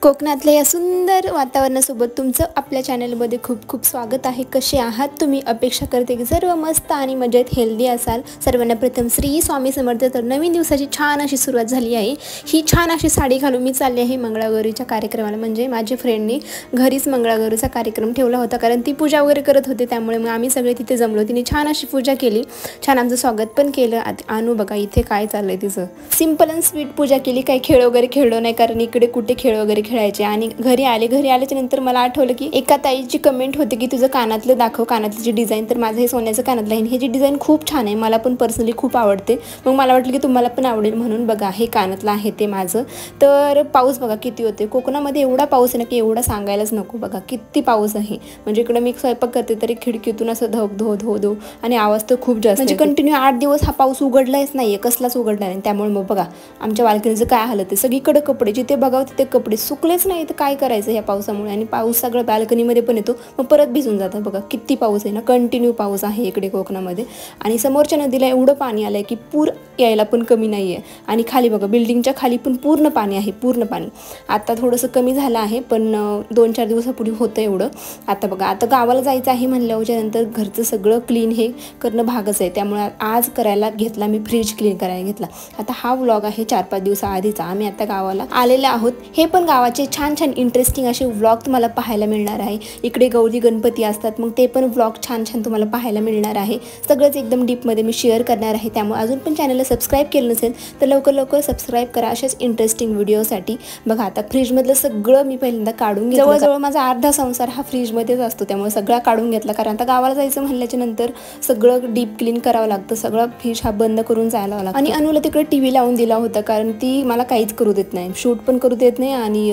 कोकणातल्या या सुंदर वातावरणासोबत तुमचं आपल्या चॅनलमध्ये खूप खूप स्वागत आहे। कसे आहात तुम्ही? अपेक्षा करते की सर्व मस्त आणि मजेत हेल्दी असाल। सर्वांना प्रथम श्री स्वामी समर्थ। तर नवीन दिवसाची छान अशी सुरुवात झाली आहे। ही छान अशी साडी घालून मी चालली आहे मंगळागौरीच्या कार्यक्रमाला। म्हणजे माझ्या फ्रेंडने घरीच मंगळागौरीचा कार्यक्रम ठेवला होता, कारण ती पूजा वगैरे करत होते, त्यामुळे मग आम्ही सगळे तिथे जमलो। तिने छान अशी पूजा केली, छान आमचं स्वागत पण केलं। अनु बघा इथे काय चाललंय तिचं, सिंपल अँड स्वीट पूजा केली, काही खेळ वगैरे खेळलो नाही, कारण इकडे कुठे खेळ वगैरे खेळायचे। आणि घरी आल्याच्या नंतर मला आठवलं की एका ताईची कमेंट होती की तुझं कानातलं दाखव, कानातलीची डिझाईन। तर माझं हे सोन्याचं कानातलं आहे, हे जी डिझाईन खूप छान आहे, मला पण पर्सनली खूप आवडते। मग मला वाटलं की तुम्हाला पण आवडेल, म्हणून बघा हे कानातलं आहे ते माझं। तर पाऊस बघा किती होते कोकणामध्ये, एवढा पाऊस आहे ना की एवढा सांगायलाच नको। बघा किती पाऊस आहे, म्हणजे इकडे मी स्वयंपाक करते तरी खिडकीतून असं धो धो धो धो, आणि आवाज तर खूप जास्त, म्हणजे कंटिन्यू 8 दिवस हा पाऊस उघडलाच नाहीये, कसलाच उघडला नाही। त्यामुळे मग बघा आमच्या बाल्कनीचं काय हालत आहे, सगळीकडे कपडे, जिथे बघावं तिथे कपडे, सुकलेच नाही तर काय करायचं या पावसामुळे। आणि पाऊस सगळं बाल्कनीमध्ये पण येतो, मग परत भिजून जातं। बघा किती पाऊस आहे ना, कंटिन्यू पाऊस आहे इकडे कोकणामध्ये। आणि समोरच्या नदीला एवढं पाणी आलंय की पूर यायला पण कमी नाही आहे। आणि खाली बघा बिल्डिंगच्या खाली पण पूर्ण पाणी आहे, पूर्ण पाणी। आता थोडंसं कमी झालं आहे, पण 2-4 दिवसापूर्वी होतं एवढं। आता बघा आता गावाला जायचं आहे म्हणल्याच्या नंतर घरचं सगळं क्लीन हे करणं भागच आहे, त्यामुळे आज करायला घेतला मी, फ्रीज क्लीन करायला घेतला। आता हा व्लॉग आहे 4-5 दिवसाआधीचा, आम्ही आता गावाला आलेले आहोत। हे पण गावाचे छान छान इंटरेस्टिंग असे व्लॉग तुम्हाला पाहायला मिळणार आहे। इकडे गौरी गणपती असतात, मग ते पण व्लॉग छान छान तुम्हाला पाहायला मिळणार आहे। सगळंच एकदम डीपमध्ये मी शेअर करणार आहे, त्यामुळे अजून पण चॅनलला सबस्क्राईब केलं नसेल तर लवकर सबस्क्राईब करा अशाच इंटरेस्टिंग व्हिडिओसाठी। बघा आता फ्रीजमधलं सगळं मी पहिल्यांदा काढून घेतलं, जवळजवळ माझा अर्धा संसार हा फ्रीजमध्येच असतो, त्यामुळे सगळा काढून घेतला। कारण आता गावाला जायचं म्हणल्याच्या नंतर सगळं डीप क्लीन करावं लागतं, सगळं फ्रीज हा बंद करून जायला लागतं। आणि अनुला तिकडे टीव्ही लावून दिला होता, कारण ती मला काहीच करू देत नाही, शूट पण करू देत नाही आणि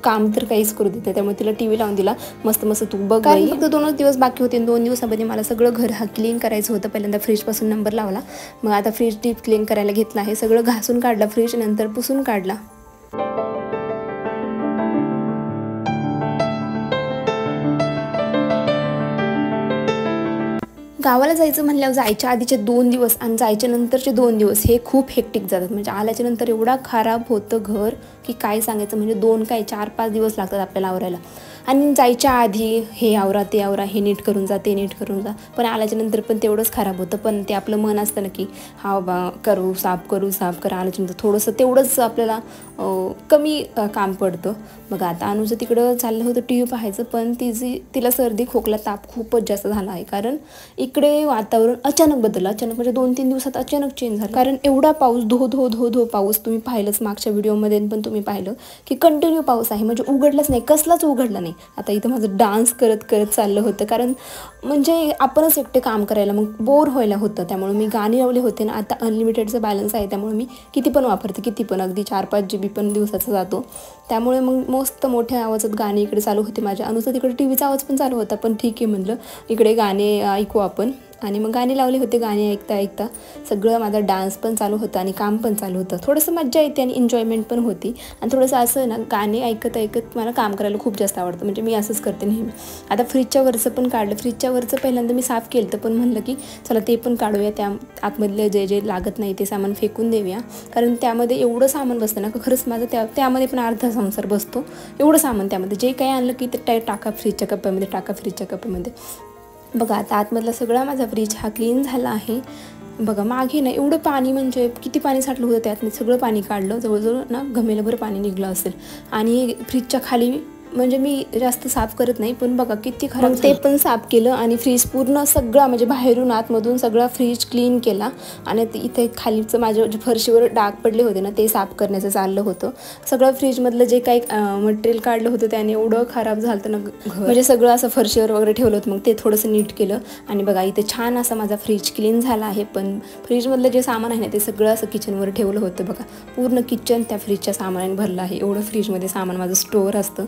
काम तर काहीच करू देत नाही, त्यामुळे तिला टीव्ही लावून दिला। मस्त तू बघ, कारण फक्त 2 दिवस बाकी होते, 2 दिवसामध्ये मला सगळं घर हा क्लीन करायचं होतं। पहिल्यांदा फ्रीजपासून नंबर लावला, मग आता फ्रीज डीप क्लीन करायला घेतला आहे। सगळं घासून काढला फ्रीज, नंतर पुसून काढला। गावाला जायचं म्हणल्यावर जायच्या आधीचे 2 दिवस आणि जायच्या नंतरचे 2 दिवस हे खूप हेक्टिक जातात। म्हणजे आल्याच्या नंतर एवढा खराब होतं घर की काय सांगायचं, म्हणजे 4-5 दिवस लागतात आपल्याला आवरायला। आणि जायच्या आधी हे आवरा ते आवरा, हे नीट करून जा ते नीट करून जा, पण आल्याच्या नंतर पण तेवढंच खराब होतं। पण ते आपलं मन असतं ना की हा बा करू साफ करा, आल्याच्या नंतर थोडंसं तेवढंच आपल्याला कमी काम पडतं। बघा आता अनुचं तिकडं चाललं होतं टीव्ही पाहायचं, पण तिला सर्दी खोकला ताप खूपच जास्त झाला आहे, कारण इकडे वातावरण अचानक बदललं, अचानक म्हणजे 2-3 दिवसात अचानक चेंज झालं। कारण एवढा पाऊस धो धो धो धो पाऊस, तुम्ही पाहिलंच मागच्या व्हिडिओमध्ये पण तुम्ही पाहिलं की कंटिन्यू पाऊस आहे, म्हणजे उघडलाच नाही, कसलाच उघडला नाही। आता इथं माझं डान्स करत चाललं होतं, कारण म्हणजे आपणच एकटे काम करायला मग बोर व्हायला होतं, त्यामुळे मी गाणी लावले होते ना। आता अनलिमिटेडचा बॅलन्स आहे, त्यामुळे मी किती पण वापरते, किती पण, अगदी 4-5 GB पण दिवसाचा जातो। त्यामुळे मग मस्त मोठ्या आवाजात गाणी इकडे चालू होते माझ्या। अनुचा तिकडे टीव्हीचा आवाज पण चालू होता, पण ठीक आहे म्हणलं इकडे गाणे ऐकू आपण, आणि मग गाणी लावले होते। गाणी ऐकता सगळं माझा डान्स पण चालू होता आणि काम पण चालू होतं। थोडंसं मज्जा येते आणि एन्जॉयमेंट पण होती, आणि थोडंसं असं ना गाणी ऐकत मला काम करायला खूप जास्त आवडतं, म्हणजे मी असंच करते नेहमी। आता फ्रीजच्या वरचं पण काढलं, फ्रीजच्या वरचं पहिल्यांदा मी साफ केलं तर, पण म्हणलं की चला ते पण काढूया, त्या आतमधलं जे लागत नाही ते सामान फेकून देऊया, कारण त्यामध्ये एवढं सामान बसतं ना, खरंच माझं त्यामध्ये पण अर्धा संसार बसतो। एवढं सामान त्यामध्ये, जे काही आणलं की ते टाका फ्रीजच्या कप्प्यामध्ये, बघा आता आतमधला सगळा माझा फ्रीज हा क्लीन झाला आहे। बघा मागे ना एवढं पाणी, म्हणजे किती पाणी साठलं होतं त्यात, मी सगळं पाणी काढलं, जवळजवळ ना घमेलभर पाणी निघलं असेल। आणि फ्रीजच्या खाली म्हणजे मी जास्त साफ करत नाही, पण बघा किती खराब, ते पण साफ केलं। आणि फ्रीज पूर्ण सगळा म्हणजे बाहेरून आतमधून सगळा फ्रीज क्लीन केला। आणि इथे खालीचं माझ्या फरशीवर डाग पडले होते ना, ते साफ करण्याचं चाललं होतं। सगळं फ्रीजमधलं जे काही मटेरियल काढलं होतं त्याने एवढं खराब झालं ना, म्हणजे सगळं असं फरशीवर वगैरे ठेवलं होतं, मग ते थोडंसं नीट केलं। आणि बघा इथे छान असा माझा फ्रीज क्लीन झाला आहे। पण फ्रीजमधलं जे सामान आहे ना ते सगळं असं किचनवर ठेवलं होतं, बघा पूर्ण किचन त्या फ्रीजच्या सामानाने भरलं आहे, एवढं फ्रीजमध्ये सामान माझं स्टोअर असतं।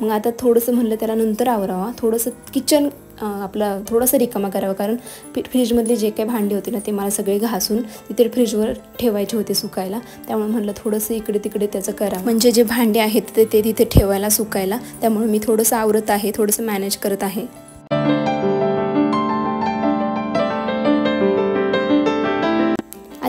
मग आता थोडंसं म्हणलं त्याला नंतर आवरावा, थोडंसं किचन आपलं थोडंसं रिकामा करावं, कारण फ्रीजमधले जे काही भांडे होते ना ते मला सगळे घासून तिथे फ्रीजवर ठेवायचे होते सुकायला, त्यामुळे म्हणलं थोडंसं इकडे तिकडे त्याचं करावं, म्हणजे जे भांडे आहेत ते तिथे ठेवायला सुकायला, त्यामुळे मी थोडंसं आवरत आहे, थोडंसं मॅनेज करत आहे।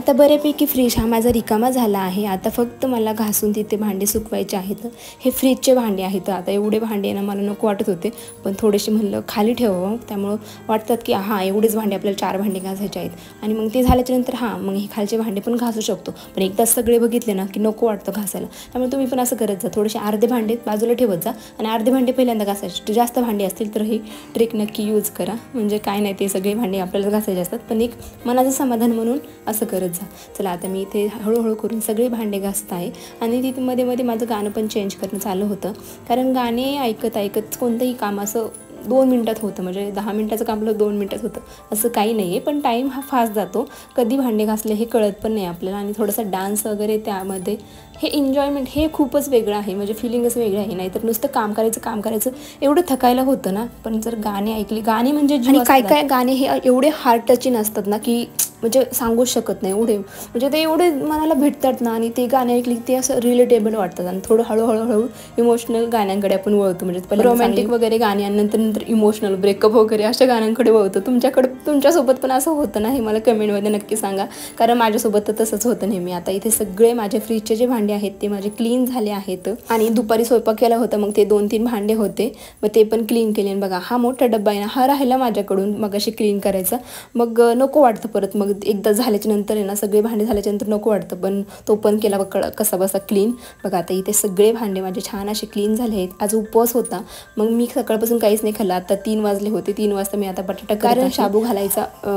आता बऱ्यापैकी फ्रीज हा माझा रिकामा झाला आहे. आता फक्त मला घासून तिथे भांडे सुकवायचे आहेत. हे फ्रीजचे भांडे आहेत. आता एवढे भांडे ना मला नको वाटत होते, पण थोडेसे म्हणलं खाली ठेवावं. त्यामुळं वाटतात की हां एवढेच भांडे, आपल्याला 4 भांडे घासायचे आहेत. आणि मग ते झाल्याच्यानंतर हां मग हे खालचे भांडे पण घासू शकतो. पण एकदा सगळे बघितले ना की नको वाटतं घासायला. त्यामुळे तुम्ही पण असं करत जा, थोडेसे अर्धे भांडे बाजूला ठेवत जा आणि अर्धे भांडे पहिल्यांदा घासायचे. जास्त भांडे असतील तर ही ट्रिक नक्की यूज करा. म्हणजे काय नाही, ते सगळे भांडे आपल्याला घासायचे असतात, पण एक मनाचं समाधान म्हणून असं करत जा. चला आता मी इथे हळूहळू करून सगळे भांडे घासत आहे. आणि तिथे मध्ये मध्ये माझं गाणं पण चेंज करणं चालू होतं, कारण गाणे ऐकत ऐकत कोणतंही काम असं 2 मिनटात होतं. म्हणजे 10 मिनटाचं काम आपलं 2 मिनटात होतं असं काही नाही आहे, पण टाईम हा फास्ट जातो. कधी भांडे घासले हे कळत पण नाही आपल्याला. आणि थोडासा डान्स वगैरे त्यामध्ये हे एन्जॉयमेंट हे खूपच वेगळं आहे. म्हणजे फिलिंगच वेगळं आहे. नाहीतर नुसतं काम करायचं एवढं थकायला होतं ना. पण जर गाणे ऐकले, गाणे म्हणजे आणि काय गाणे हे एवढे हार्ट टचिंग असतात ना की म्हणजे सांगूच शकत नाही. एवढे म्हणजे ते एवढे मनाला भेटतात ना. आणि ते गाणे ऐकले ते असं रिलेटेबल वाटतात. आणि थोडं हळूहळू इमोशनल गाण्यांकडे आपण वळतो. म्हणजे पहिले रोमॅन्टिक वगैरे गाणी आणि नंतर इमोशनल ब्रेकअप वगैरे अशा गाण्यांकडे वळतो. तुमच्यासोबत पण असं होतं ना, हे मला कमेंटमध्ये नक्की सांगा, कारण माझ्यासोबत तर तसंच होतं नेहमी. आता इथे सगळे माझे फ्रीजचे जे भांडे आहेत ते माझे क्लीन झाले आहेत. आणि दुपारी स्वयंपाक केला होता, मग ते 2-3 भांडे होते, मग ते पण क्लीन केले. आणि बघा हा मोठा डब्बा आहे ना, हा राहिला माझ्याकडून मग अशी क्लीन करायचा. मग नको वाटतं परत. मग एकदा झाल्याच्या नंतर आहे ना, सगळे भांडे झाल्याच्यानंतर नको वाटतं, पण तो पण केला बघ कसा बसा क्लीन. बघा आता इथे सगळे भांडे माझे छान असे क्लीन झाले आहेत. आज उपवास होता, मग मी सकाळपासून काहीच नाही खाल्लं. आता 3 वाजले होते. 3 वाजता मी आता बटाटा, कारण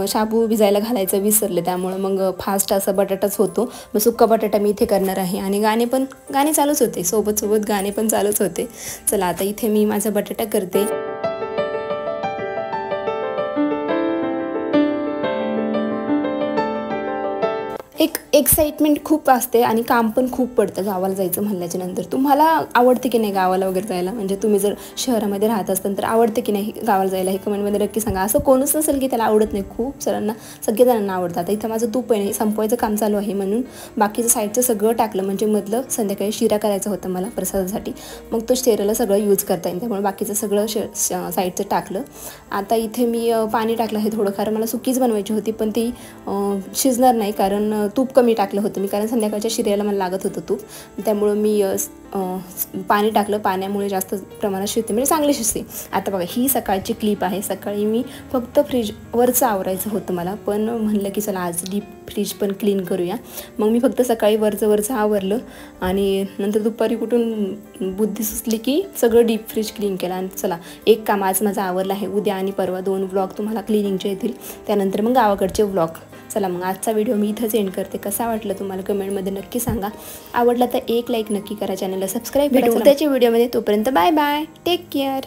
शाबू भिजायला घालायचं विसरले, त्यामुळं मग फास्ट असा बटाटाच होतो. मग सुक्का बटाटा मी इथे करणार आहे. आणि गाणे चालूच होते, सोबत गाणे पण चालूच होते. चला आता इथे मी माझा बटाटा करते. एक एक्साइटमेंट खूप असते आणि काम पण खूप पडतं गावाला जायचं म्हणल्याच्या नंतर. तुम्हाला आवडते की नाही गावाला वगैरे जायला? म्हणजे तुम्ही जर शहरामध्ये राहत असताल तर आवडते की नाही गावाला जायला, हे कमेंटमध्ये नक्की सांगा. असं कोणच नसेल की त्याला आवडत नाही. खूप सगळेजणांना आवडतं. आता इथं माझं तूप आहे संपवायचं काम चालू आहे, म्हणून बाकीचं साईडचं सगळं टाकलं. म्हणजे मधलं संध्याकाळी शिरा करायचा होता मला प्रसादासाठी, मग तो शिऱ्याला सगळं यूज करता येईल, त्यामुळे बाकीचं सगळं साईडचं टाकलं. आता इथे मी पाणी टाकलं आहे थोडं, कारण मला सुकीच बनवायची होती, पण ती शिजणार नाही, कारण तूप कमी टाकलं होतं मी, कारण संध्याकाळच्या शिऱ्याला मला लागत होतं तूप. त्यामुळं मी पाणी टाकलं. पाण्यामुळे जास्त प्रमाणात शिजते, म्हणजे चांगली शिजते. आता बघा ही सकाळची क्लिप आहे. सकाळी मी फक्त फ्रीजवरचं आवरायचं होतं मला, पण म्हणलं की चला आज डीप फ्रीज पण क्लीन करूया. मग मी फक्त सकाळी वरचं आवरलं आणि नंतर दुपारी कुठून बुद्धी सुचली की सगळं डीप फ्रीज क्लीन केलं. आणि चला एक काम आज माझं आवरलं आहे. उद्या आणि परवा 2 व्लॉग तुम्हाला क्लिनिंगचे येतील, त्यानंतर मग गावाकडचे व्लॉग. चला मग आजचा व्हिडिओ मी इथंच एंड करते. कसा वाटलं तुम्हाला कमेंटमध्ये नक्की सांगा. आवडला तर एक लाईक नक्की करा, चॅनलला सबस्क्राईब करा. उद्याच्या व्हिडिओमध्ये, तोपर्यंत बाय बाय, टेक केअर.